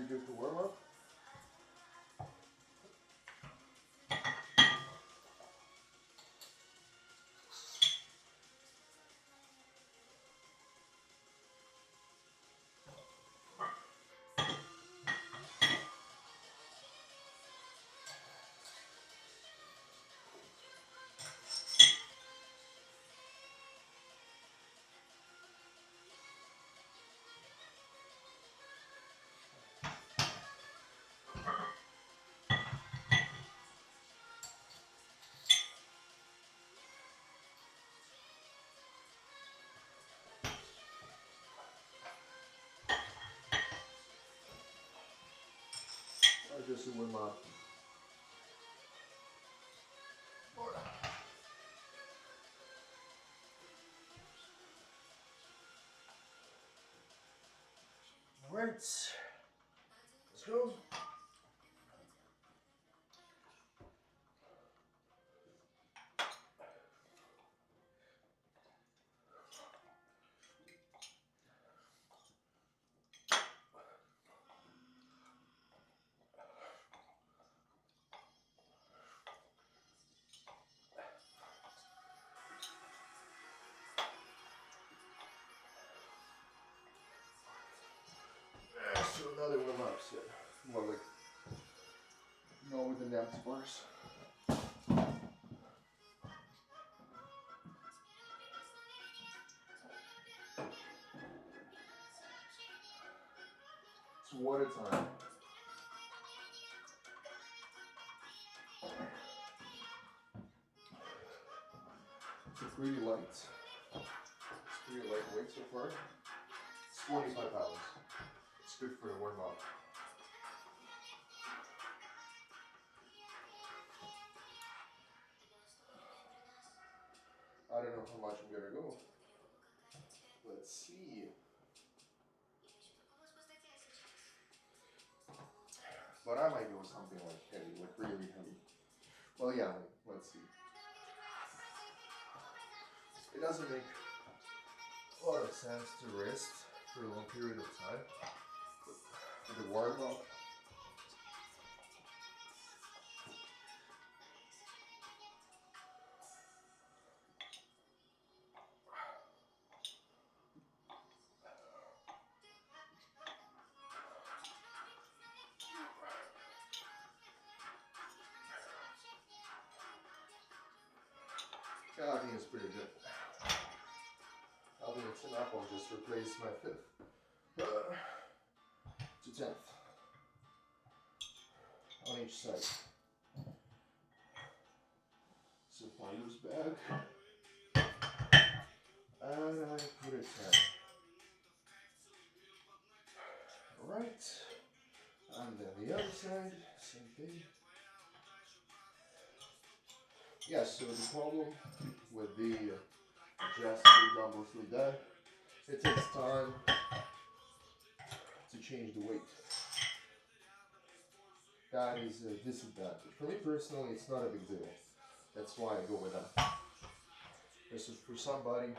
good to warm up. Just to warm up. Alright, let's go. So another warm up set. More like, with the empty bars. It's water time. It's pretty light. It's pretty lightweight so far. It's 25 pounds. It's good for the warm up. I don't know how much I'm gonna go. Let's see. But I might go something like heavy, like really heavy. Well, yeah, let's see. It doesn't make a lot of sense to rest for a long period of time. For the warm up, yeah, I think it's pretty good. I think it's enough. I'll just replace my fifth to 10th on each side. So if I use bag and I put it 10. Alright, and then the other side, same thing. Yeah, so the problem with the adjustable dumbbells like that, it takes time to change the weight. That is a disadvantage. For me personally, it's not a big deal. That's why I go with that. This is for somebody,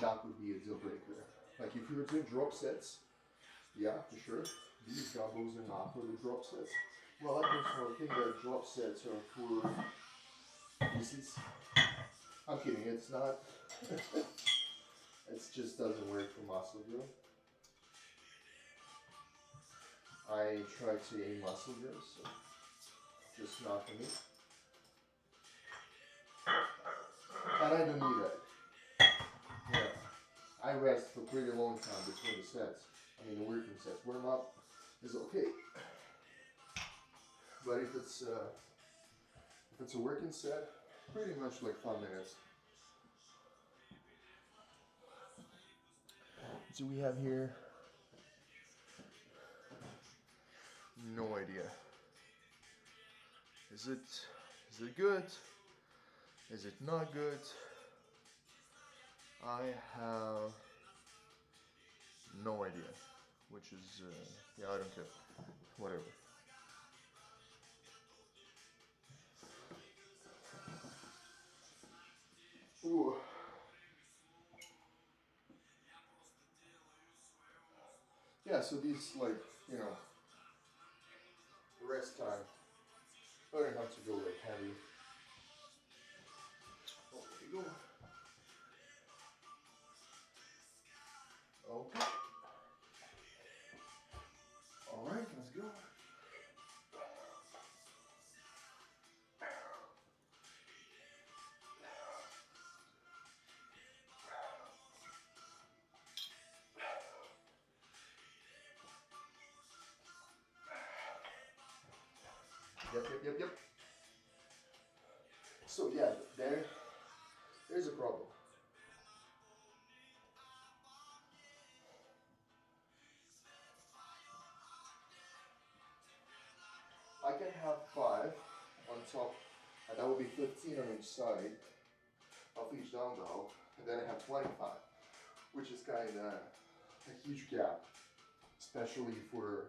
that would be a deal breaker. Like if you were doing drop sets, yeah, for sure. These dumbbells are not for the drop sets. Well, I personally think that drop sets are for pieces. I'm kidding, it's not. It just doesn't work for muscle growth. I try to aim muscle growth, so just not for me. And I don't need that. Yeah, I rest for pretty long time between the sets. I mean the working sets. Warm up is okay. But if it's a working set, pretty much like 5 minutes. So we have here, no idea. Is it good? Is it not good? I have no idea, which is, yeah, I don't care, whatever. Ooh. Yeah, so these like you know, rest time. I don't have to go like heavy. Oh, there you go. Okay. All right, let's go. Yep. So yeah, there's a problem. I can have 5 on top, and that would be 15 on each side of each dumbbell, and then I have 25, which is kind of a huge gap, especially for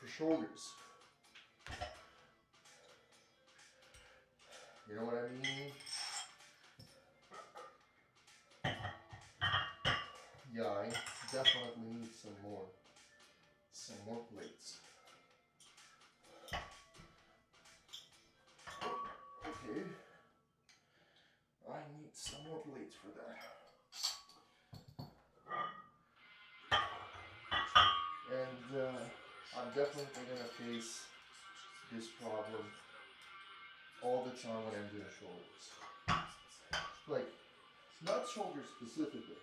shoulders. You know what I mean? Yeah, I definitely need some more plates. Okay, I need some more plates for that. And I'm definitely gonna face this problem all the time when I'm doing shoulders. Like, not shoulders specifically.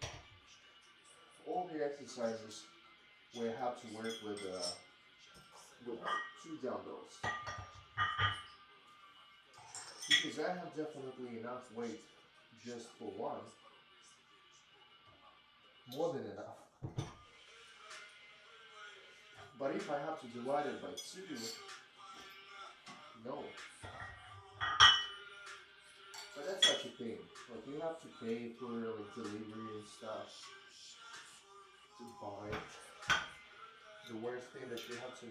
All the exercises where I have to work with 2 dumbbells. Because I have definitely enough weight just for one. More than enough. But if I have to divide it by 2, no. But that's such a thing. Like, you have to pay for like delivery and stuff to buy it. The worst thing that you have to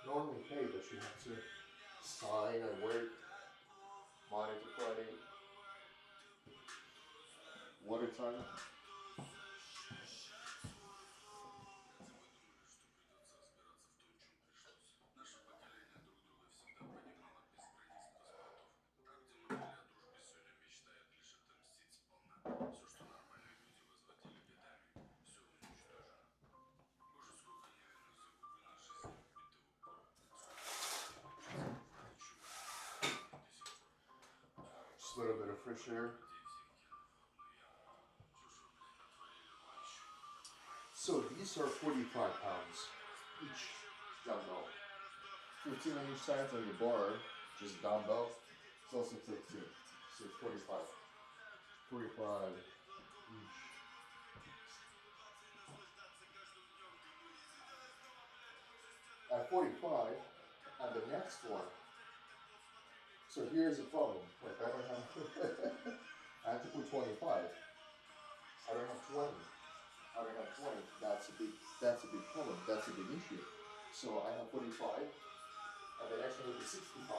normally pay, but you have to sign and work Monday to Friday. Water time. Just a little bit of fresh air. So these are 45 pounds each dumbbell. 15 on each side on your bar, just dumbbell. It's also 15. So 45. 45 each. At 45, and the next one. So here's the problem. Like, I don't have I have to put 25. I don't have 20. I don't have 20. That's a big problem. That's a big issue. So I have 45, and the next one will be 65.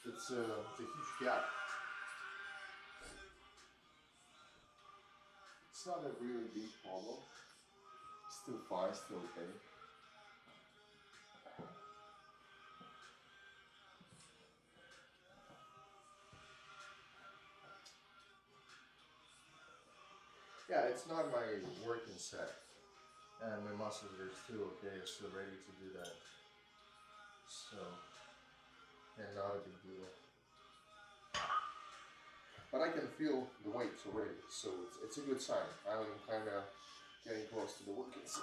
It's a huge gap. It's not a really big problem. Still fine, still okay. Yeah, it's not my working set, and my muscles are still okay, still ready to do that. So, yeah, not a big deal. But I can feel the weight already, so it's a good sign. I'm kind of getting close to the working set.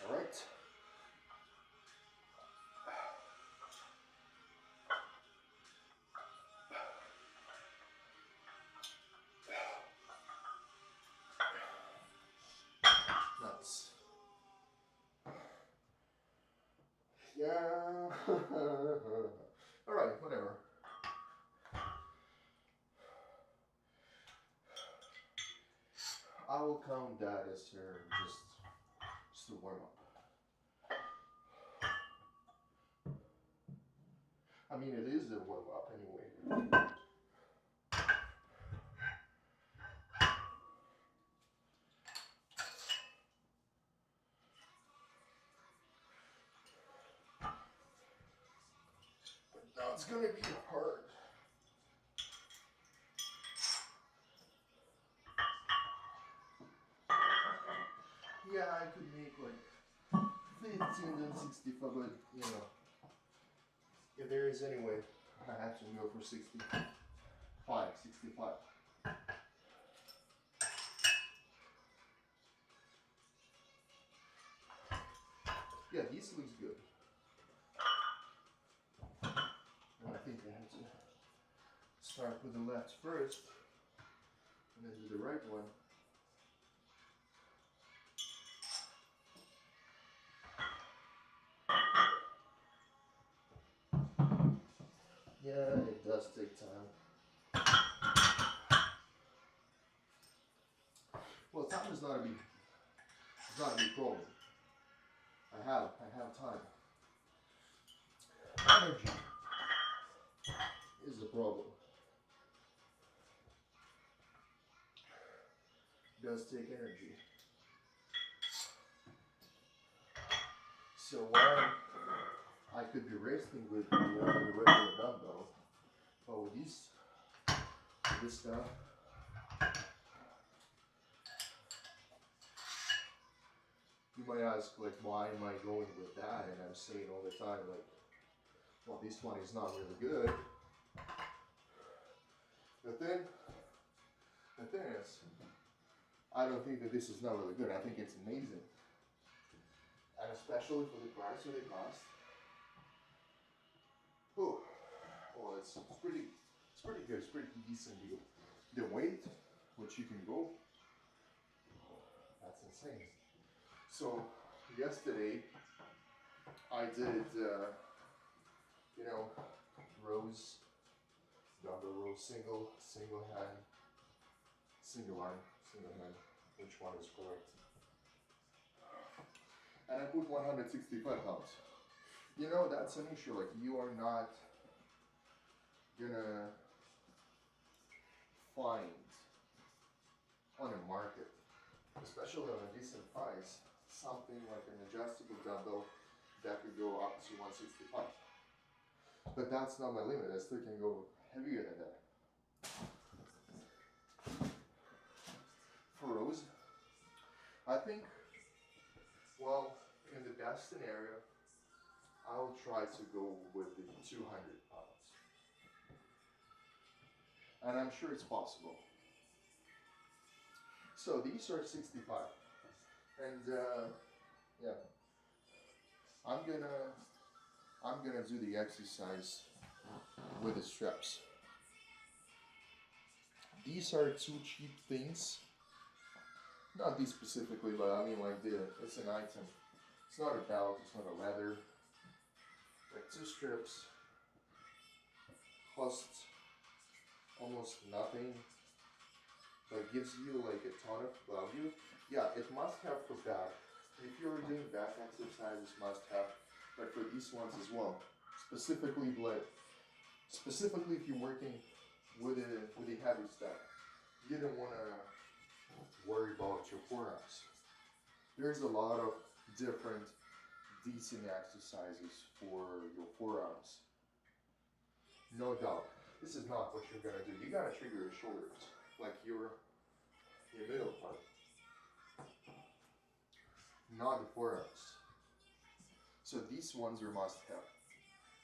All right. Nice. Yeah. All right, whatever. I will count that as your just a warm up. I mean, it is a warm up anyway. it's gonna be hard. Yeah, I could make like 15 and 65, but you know, if there is any way, I have to go for 65. Yeah, this looks good. And I think I have to start with the left first, and then do the right one. Yeah, it does take time. Well, time is not a big, it's not a big problem. I have time. Energy is the problem. It does take energy. So while I could be resting with the regular dumbbell, but with this stuff, you might ask, like, why am I going with that? And I'm saying all the time, like, well, this one is not really good. The thing is, I don't think that this is not really good. I think it's amazing. And especially for the price that it costs. Oh, well, it's pretty good. It's pretty decent deal. The weight, which you can go, that's insane. So yesterday, I did, you know, rows, dumbbell rows, single hand, single arm, single hand. Which one is correct? And I put 165 pounds. You know, that's an issue. Like, you are not gonna find on a market, especially on a decent price, something like an adjustable dumbbell that could go up to 165. But that's not my limit. I still can go heavier than that. For rows, I think, well, in the best scenario, I will try to go with the 200 pounds. And I'm sure it's possible. So these are 65. And yeah, I'm gonna do the exercise with the straps. These are two cheap things. Not these specifically, but I mean, like, it's an item. It's not a belt, it's not a leather. Like, two strips cost almost nothing, but gives you like a ton of value. Yeah, it must have for back. If you're doing back exercises, must have, but for these ones as well. Specifically if you're working with a heavy stuff, you don't want to worry about your forearms. There's a lot of different decent exercises for your forearms. No doubt. This is not what you're gonna do. You gotta trigger your shoulders, like your middle part, not the forearms. So these ones are must have.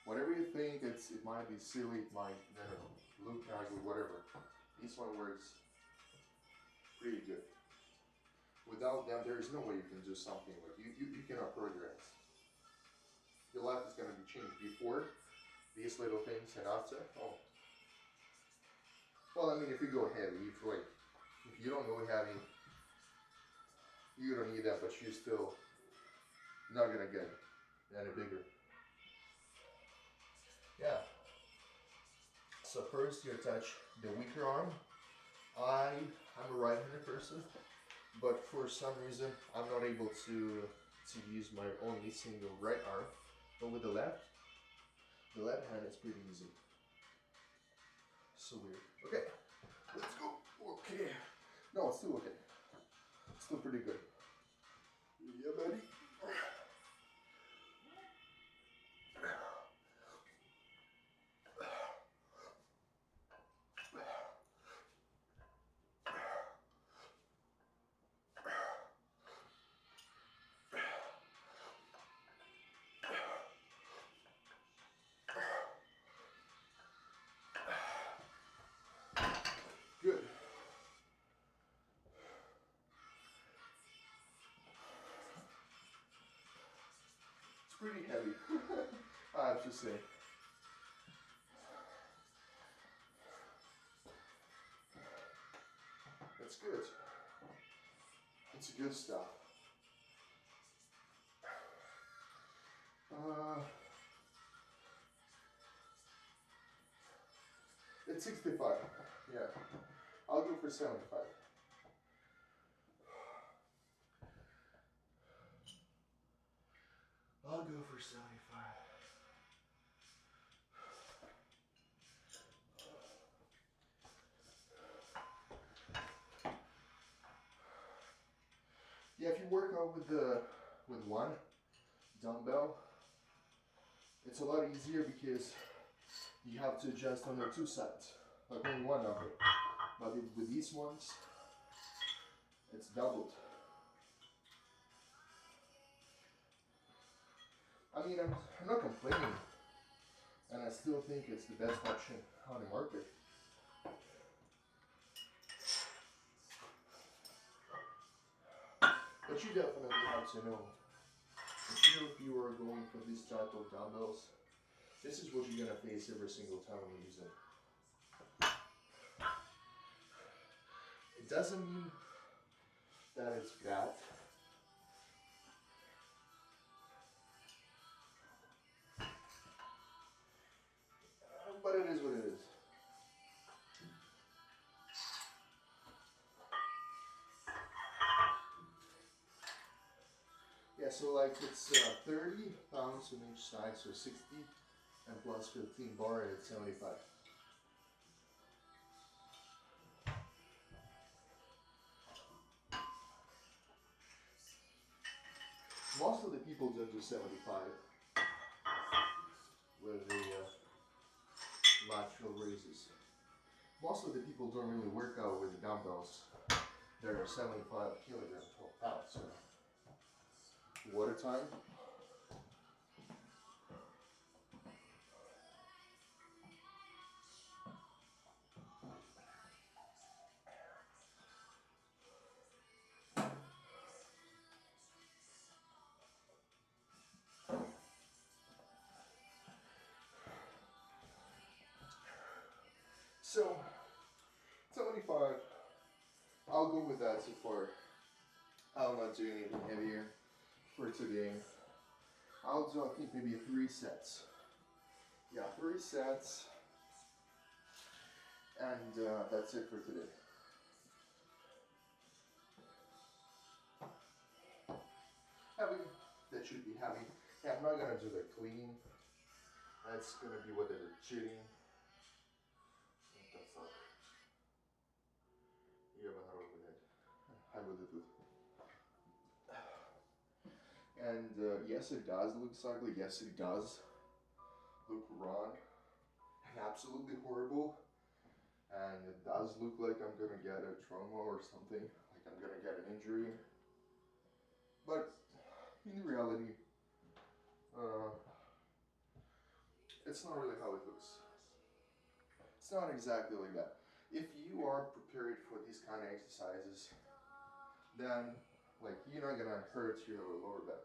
Whatever you think, it might be silly, it might, you know, look ugly, whatever. This one works pretty good. Without them, there is no way you can do something like you cannot progress. Your life is gonna be changed before these little things and after. Oh. Well, I mean, if you go heavy, if you don't go heavy, you don't need that, but you're still not gonna get any bigger. Yeah. So first you attach the weaker arm. I'm a right-handed person, but for some reason I'm not able to use my only single right arm. But with the left hand is pretty easy. So weird. Okay, let's go. Okay. No, it's still okay. It's still pretty good. Yeah, buddy. pretty heavy, I have to say. It's good. It's good stuff. It's 65. Yeah. I'll go for 75. I'll go for 75. Yeah, if you work out with one dumbbell, it's a lot easier because you have to adjust on the two sides, like only one number. But with these ones, it's doubled. I mean, I'm not complaining, and I still think it's the best option on the market. But you definitely have to know, if you are going for this type of dumbbells, this is what you're gonna face every single time you use it. It doesn't mean that it's bad. But it is what it is. Yeah, so like it's 30 pounds on each side, so 60, and plus 15 bar at 75. Most of the people don't do 75 with the lateral raises. Most of the people don't really work out with the dumbbells that are 75 kilograms or pounds. So water time. So 75, I'll go with that so far. I'll not do anything heavier for today. I'll do, I think, maybe 3 sets. Yeah, 3 sets. And that's it for today. Heavy, that should be heavy. Yeah, I'm not gonna do the clean. That's gonna be what they're cheating. What the fuck? You have a hard with it. I will do it. And yes, it does look ugly. Yes, it does look wrong and absolutely horrible. And it does look like I'm gonna get a trauma or something, like I'm gonna get an injury. But in reality, it's not really how it looks. It's not exactly like that. If you are prepared for these kind of exercises, then like you're not gonna hurt your lower back.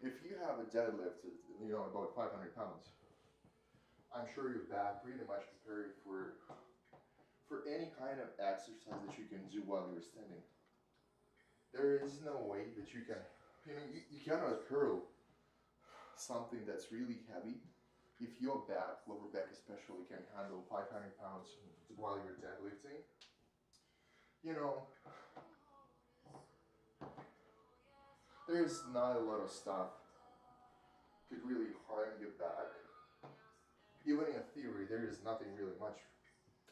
If you have a deadlift, about 500 pounds, I'm sure your back pretty much prepared for any kind of exercise that you can do while you're standing. There is no way that you can, you cannot curl something that's really heavy if your back, lower back especially, can handle 500 pounds while you're deadlifting. There's not a lot of stuff could really harm your back. Even in theory, there is nothing really much.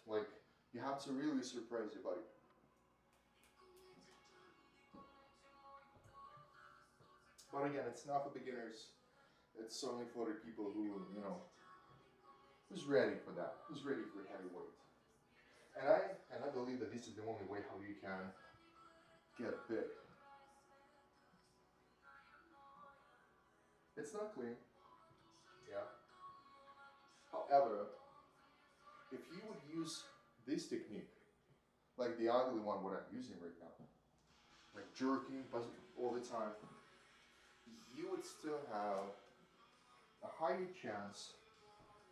Like, you have to really surprise your body. But again, it's not for beginners. It's only for the people who, who's ready for that, who's ready for heavy weight. And I believe that this is the only way how you can get big. It's not clean, yeah. However, if you would use this technique, like the ugly one what I'm using right now, like jerking all the time, you would still have a higher chance,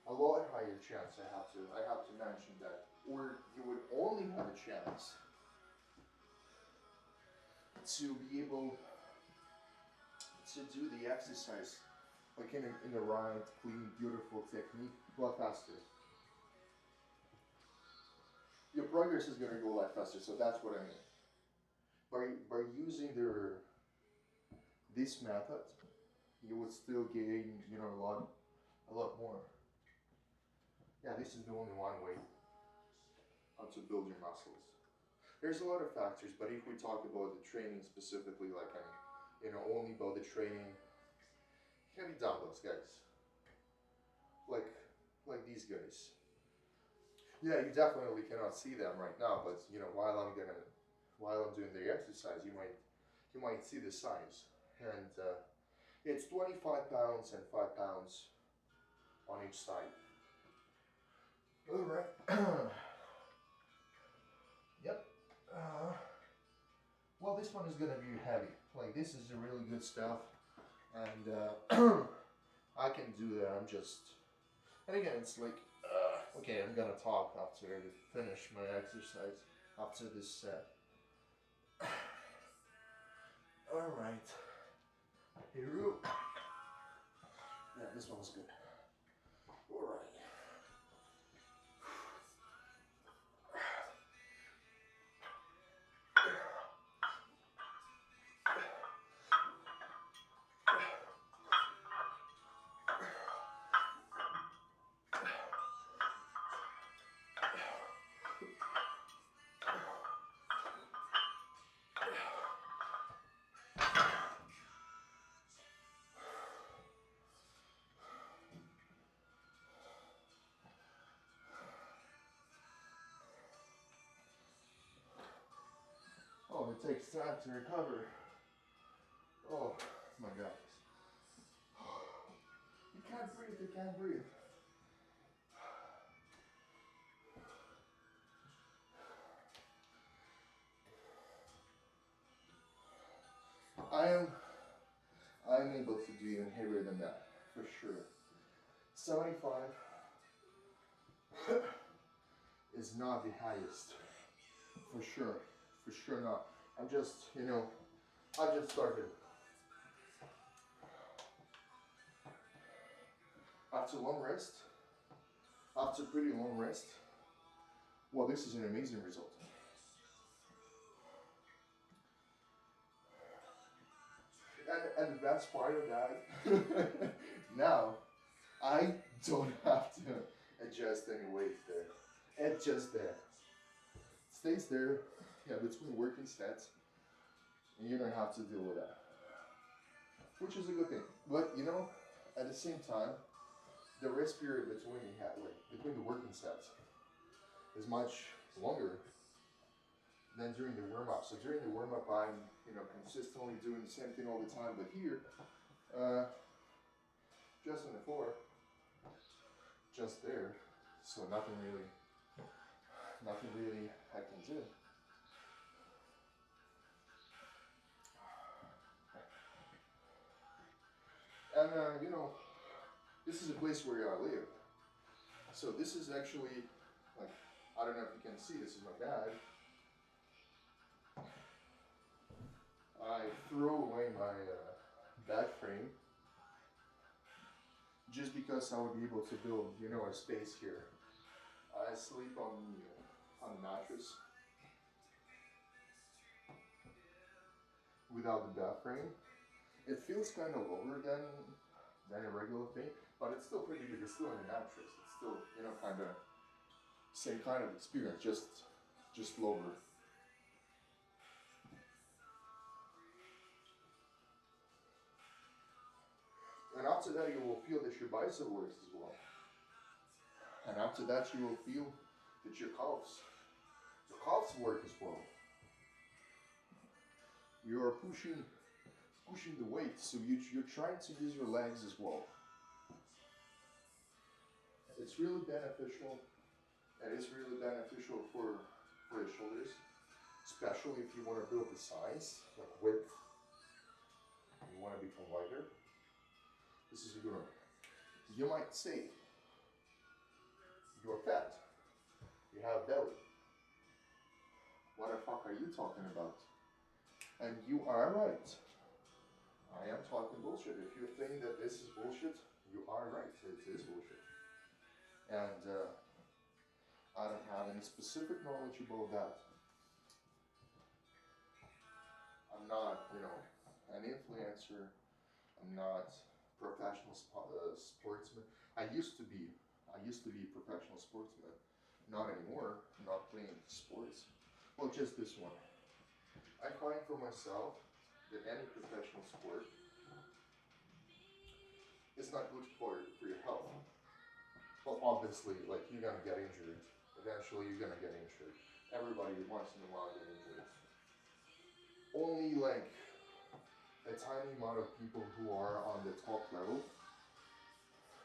a lot higher chance. I have to mention that, or you would only have a chance to be able to do the exercise like in the right, clean, beautiful technique a lot faster. Your progress is gonna go a lot faster. So that's what I mean. By using this method, you would still gain, you know, a lot more. Yeah, this is the only one way how to build your muscles. There's a lot of factors, but if we talk about the training specifically, like I mean, you know, only about the training, heavy dumbbells, guys, like these guys. Yeah, you definitely cannot see them right now, but you know, while I'm doing the exercise, you might see the size, and it's 25 pounds and 5 pounds on each side. All right. Yep. Well, this one is gonna be heavy. Like this is a really good stuff, and I can do that. I'm just, and again, it's like, okay, I'm gonna talk after I finish my exercise after this set. All right. Here we go. Yeah, this one was good. All right. Oh, it takes time to recover. Oh my God. You can't breathe, you can't breathe. I'm able to do even heavier than that, for sure. 75 is not the highest, for sure not. I'm just, you know, I just started. After long rest, after pretty long rest, well, this is an amazing result. And the best part of that, now, I don't have to adjust any weight there. It's just there. It stays there, yeah, between working sets, and you don't have to deal with that. Which is a good thing. But, you know, at the same time, the rest period between the working sets is much longer than during the warm up. So during the warm up, I'm, you know, consistently doing the same thing all the time. But here, just on the floor, just there. So nothing really I can do. And you know, this is a place where I live. So this is actually, like, I don't know if you can see, this is my bag. I threw away my bed frame just because I would be able to build, you know, a space here. I sleep on the mattress without the bed frame. It feels kind of lower than a regular thing, but it's still pretty big. It's still in a mattress. It's still, you know, kind of same kind of experience, just lower. And after that, you will feel that your bicep works as well. And after that, you will feel that your calves work as well. You are pushing the weight, so you're trying to use your legs as well. It's really beneficial. It is really beneficial for the shoulders, especially if you want to build the size, like width. You want to become wider. This is a good one. You might say, you're fat, you have belly. What the fuck are you talking about? And you are right. I am talking bullshit. If you think that this is bullshit, you are right. It is bullshit. And I don't have any specific knowledge about that. I'm not, an influencer. I'm not professional sportsman. I used to be a professional sportsman. Not anymore. I'm not playing sports. Well, just this one. I find for myself that any professional sport is not good for your health. Well, obviously, like, you're gonna get injured. Eventually, you're gonna get injured. Everybody once in a while get injured. Only like a tiny amount of people who are on the top level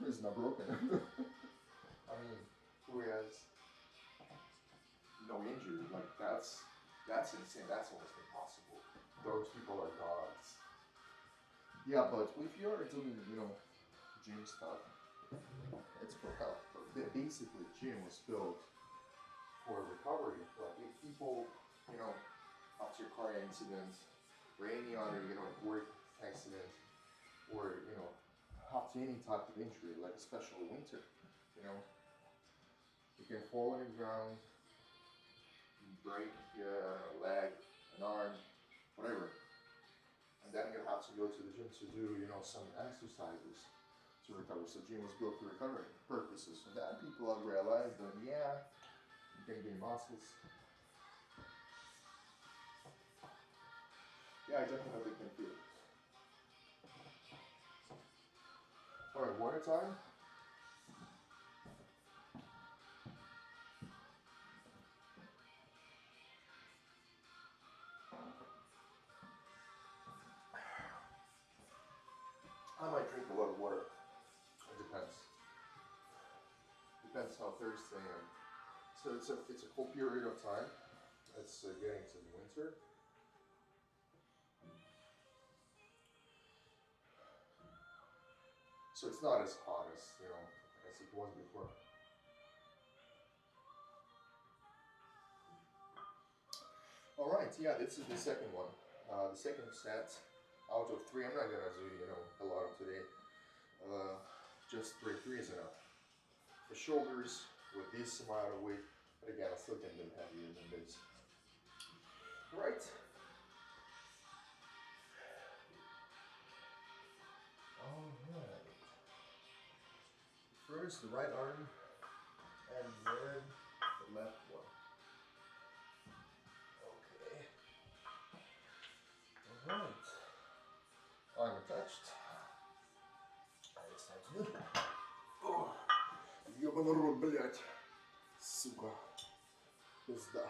is not broken. I mean, who has no injury? Like, that's insane. That's almost impossible. Those people are gods. Yeah, but if you're doing, gym stuff, it's for health. But basically, gym was built for recovery. Like, if people, after car accidents or any other, work accident, or, after any type of injury, like especially winter, you can fall on the ground, break your leg, an arm, whatever. And then you have to go to the gym to do, some exercises to recover. So gym was built for recovery purposes. So then people have realized that, yeah, you can gain muscles. Yeah, I definitely can feel it. Alright, water time. I might drink a lot of water. It depends. Depends how thirsty I am. So it's a cool period of time. It's getting to the winter. So it's not as hot as it was before. All right, yeah, this is the second one. The second set out of three. I'm not gonna do a lot of today. Just three is enough. For shoulders with this amount of weight, but again, I still can do heavier than this. All right. All right. First, the right arm, and then the left one. Okay. All right. I'm attached. It's time to do. О, ёбаный рот, блядь. Сука. Пизда.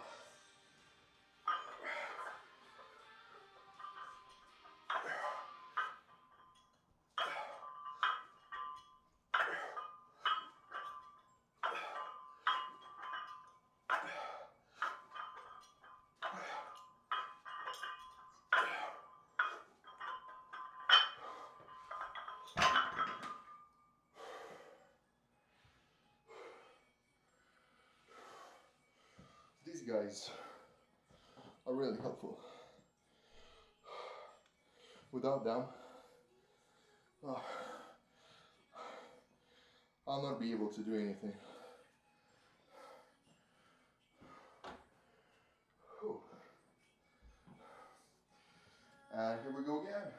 These guys are really helpful. Without them, I'll not be able to do anything. Whew. And here we go again.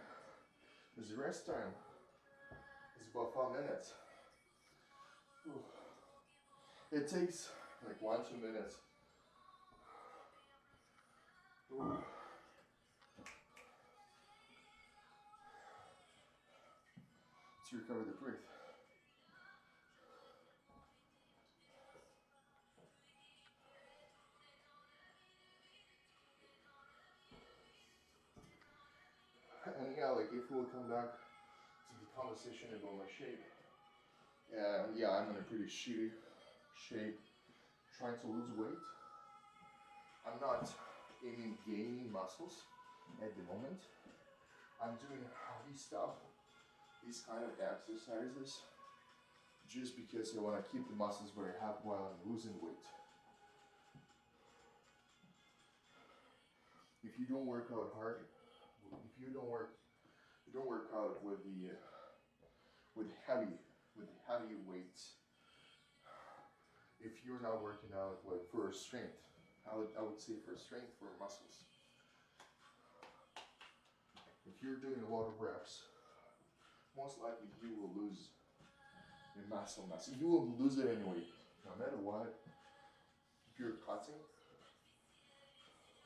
There's the rest time. It's about 5 minutes. Whew. It takes like 1-2 minutes. Whew. To recover the breath. And yeah, like if we'll come back to the conversation about my shape. Yeah, I'm in a pretty shitty shape, trying to lose weight. I'm not aiming gaining muscles at the moment. I'm doing heavy stuff, these kind of exercises just because I want to keep the muscles where I have while I'm losing weight. If you don't work out hard, if you don't work out with the heavy weights, if you're not working out like for strength, I would say for strength for muscles. If you're doing a lot of reps, most likely you will lose your muscle mass. You will lose it anyway, no matter what. If you're cutting,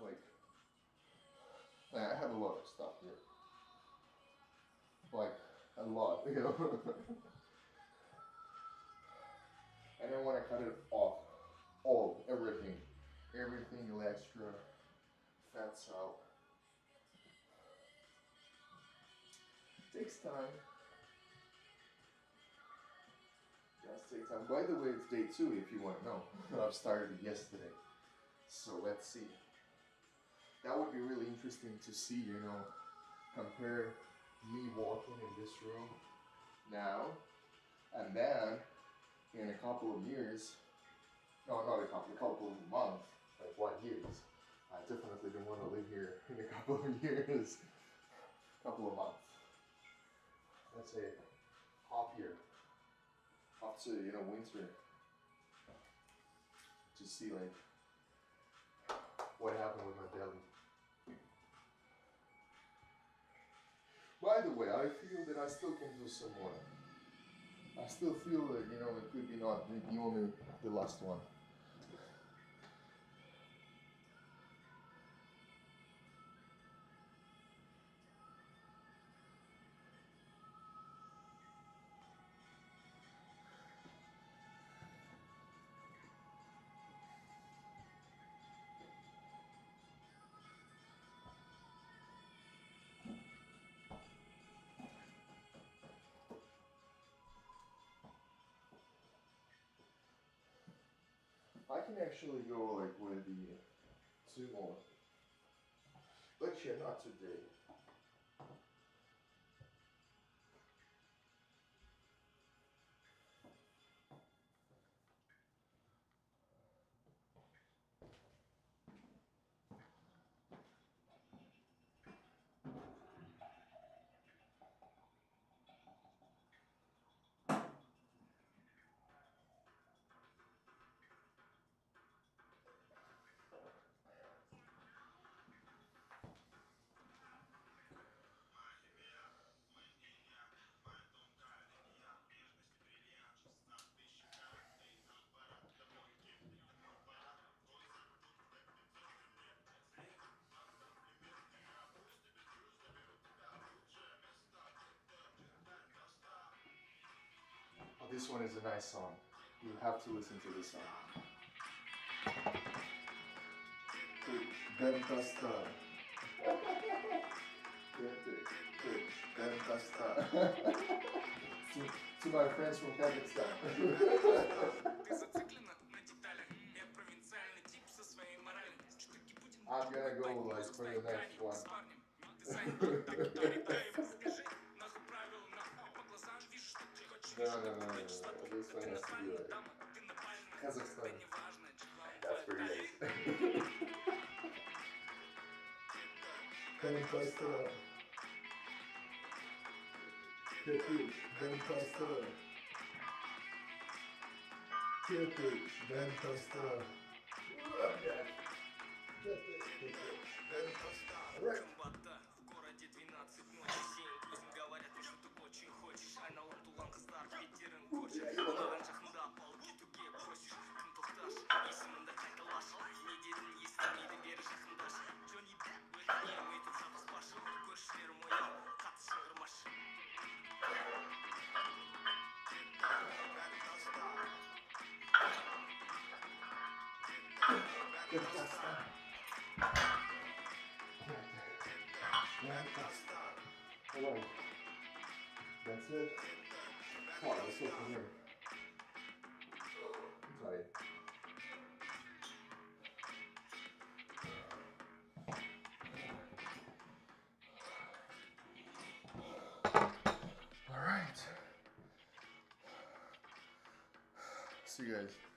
like I have a lot of stuff here, like a lot, you know. And I want to cut it off, everything extra fats out. Takes time. Guys, take time. By the way, it's day 2 if you want to know. I've started yesterday. So let's see. That would be really interesting to see, you know, compare me walking in this room now and then in a couple of years. No, not a couple of months, like 1 year. I definitely don't want to live here in a couple of years. Couple of months. Let's say half year. Up to, you know, winter. To see like what happened with my belly. By the way, I feel that I still can do some more. I still feel that, you know, it could be not only the last one. I can actually go like with the 2 more. But yeah, not today. Oh, this one is a nice song. You have to listen to this song. To my friends from Kazakhstan. I'm gonna go like for the next one. No. This one has to be like Kazakhstan. That's pretty nice. Alright, that's it. Oh, let's go from here. I'm tired. Alright. See you guys.